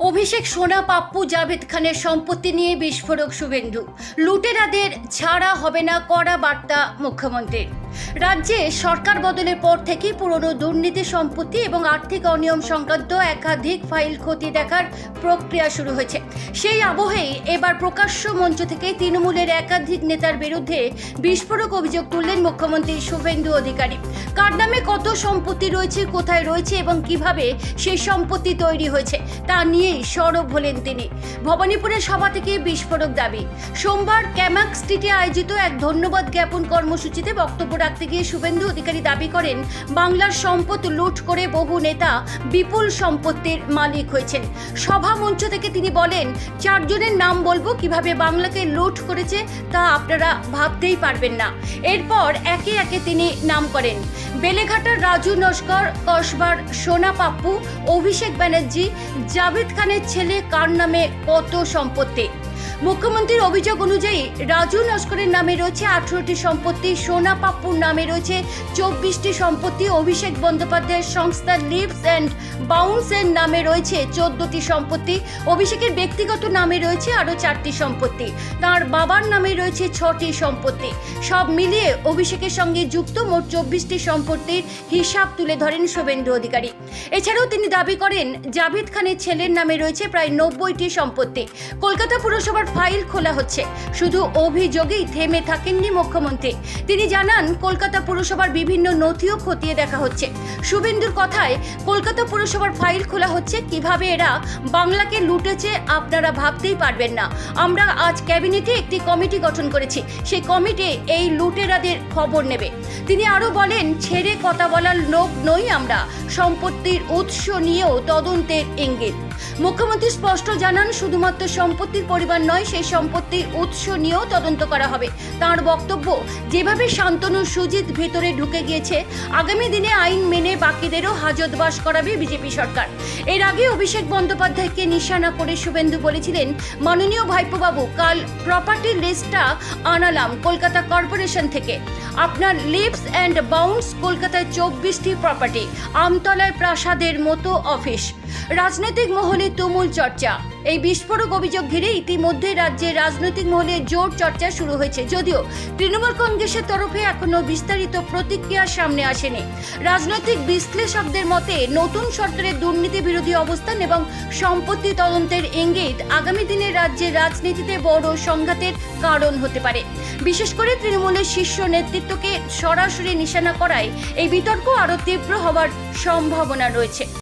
অভিষেক সোনা পাপ্পু জাভেদ খানের সম্পত্তি নিয়ে বিস্ফোরক শুভেন্দু। লুটেরাদের ছাড়া হবে না, কড়া বার্তা মুখ্যমন্ত্রীর। রাজ্যে সরকার বদলের পর থেকে পুরনো দুর্নীতি, সম্পত্তি এবং আর্থিক অনিয়ম সংক্রান্ত একাধিক ফাইল খতিয়ে দেখার প্রক্রিয়া শুরু হয়েছে। সেই আবহেই এবার প্রকাশ্য মঞ্চ থেকে তৃণমূলের একাধিক নেতার বিরুদ্ধে বিস্ফোরক অভিযোগ তুললেন মুখ্যমন্ত্রী শুভেন্দু অধিকারী। কার নামে কত সম্পত্তি রয়েছে, কোথায় রয়েছে এবং কিভাবে সেই সম্পত্তি তৈরি হয়েছে তা নিয়েই সরব হলেন তিনি। ভবানীপুরের সভা থেকে বিস্ফোরক দাবি। সোমবার ক্যামাক স্ট্রিটে আয়োজিত এক ধন্যবাদ জ্ঞাপন কর্মসূচিতে বক্তব্য রাখতে গিয়ে শুভেন্দু অধিকারী দাবি করেন, বাংলার সম্পদ লুট করে বহু নেতা বিপুল সম্পত্তির মালিক হয়েছেন। সভা মঞ্চ থেকে তিনি বলেন, 4 জনের নাম বলবো কিভাবে বাংলাকে লুট করেছে তা আপনারা ভাবতেই পারবেন না। এরপর একে একে তিনি নাম করেন বেলেঘাটার রাজু নস্কর, কসবার সোনা পাপ্পু, অভিষেক ব্যানার্জি, জাভেদ খানের ছেলে কার নামে কত সম্পত্তি। মুখ্যমন্ত্রীর অভিযোগ অনুযায়ী রাজু নস্করের নামে রয়েছে 18টি সম্পত্তি, সোনা পাপ্পুর নামে রয়েছে 24টি সম্পত্তি, অভিষেক বন্দ্যোপাধ্যায়ের সংস্থা লিভস অ্যান্ড বাউন্সের নামে রয়েছে 14টি সম্পত্তি, অভিষেকের ব্যক্তিগত নামে রয়েছে আরও 4টি সম্পত্তি, তার বাবার নামে রয়েছে 6টি সম্পত্তি। সব মিলিয়ে অভিষেকের সঙ্গে যুক্ত মোট 24টি সম্পত্তির হিসাব তুলে ধরেন শুভেন্দু অধিকারী। এছাড়াও তিনি দাবি করেন, জাভেদ খানের ছেলের নামে রয়েছে প্রায় 90টি সম্পত্তি। কলকাতা পুরসভার ফাইল খোলা হচ্ছে। শুধু অভিযোগেই থেমে থাকেননি মুখ্যমন্ত্রী। তিনি জানান, কলকাতা পুরসভার বিভিন্ন নথিও খতিয়ে দেখা হচ্ছে। শুভেন্দুর কথায়, কলকাতা পুরসভার ফাইল খোলা হচ্ছে, কিভাবে এরা বাংলাকে লুটেছে আপনারা ভাবতেই পারবেন না। আমরা আজ ক্যাবিনেটে একটি কমিটি গঠন করেছি, সেই কমিটি এই লুটেরাদের খবর নেবে। তিনি আরও বলেন, ছেড়ে কথা বলার লোক নই আমরা, সম্পত্তির উৎস নিয়েও তদন্তের ইঙ্গিত। মুখ্যমন্ত্রী স্পষ্ট জানান, শুধুমাত্র সম্পত্তির পরিমাণ নয়, সেই সম্পত্তির উৎস নিয়েও তদন্ত করা হবে। তার বক্তব্য, যেভাবে শান্তনু সুজিত ভেতরে ঢুকে গিয়েছে, আগামী দিনে আইন মেনে বাকিদেরও হাজতবাস করাবে বিজেপি সরকার। এর আগে অভিষেক বন্দ্যোপাধ্যায়কে নিশানা করে শুভেন্দু বলেছিলেন, মাননীয় ভাইপোবাবু, কাল প্রপার্টি লিস্টটা আনালাম কলকাতা কর্পোরেশন থেকে। আপনার লিভস অ্যান্ড বাউন্স কলকাতায় 24টি প্রপার্টি, আমতলায় প্রাসাদের মতো অফিস। রাজনৈতিক মহলে তুমুল চর্চা। এই বিস্ফোরক অভিযোগ ঘিরে ইতিমধ্যে রাজ্যের রাজনৈতিক মহলে জোর চর্চা শুরু হয়েছে, যদিও তৃণমূল কংগ্রেসের তরফে এখনো বিস্তারিত প্রতিক্রিয়া সামনে আসেনি। রাজনৈতিক বিশ্লেষকদের মতে, নতুন সরকারের দুর্নীতি বিরোধী অবস্থান এবং সম্পত্তি তদন্তের ইঙ্গিত আগামী দিনে রাজ্যের রাজনীতিতে বড় সংঘাতের কারণ হতে পারে। বিশেষ করে তৃণমূলের শীর্ষ নেতৃত্বকে সরাসরি নিশানা করায় এই বিতর্ক আরও তীব্র হওয়ার সম্ভাবনা রয়েছে।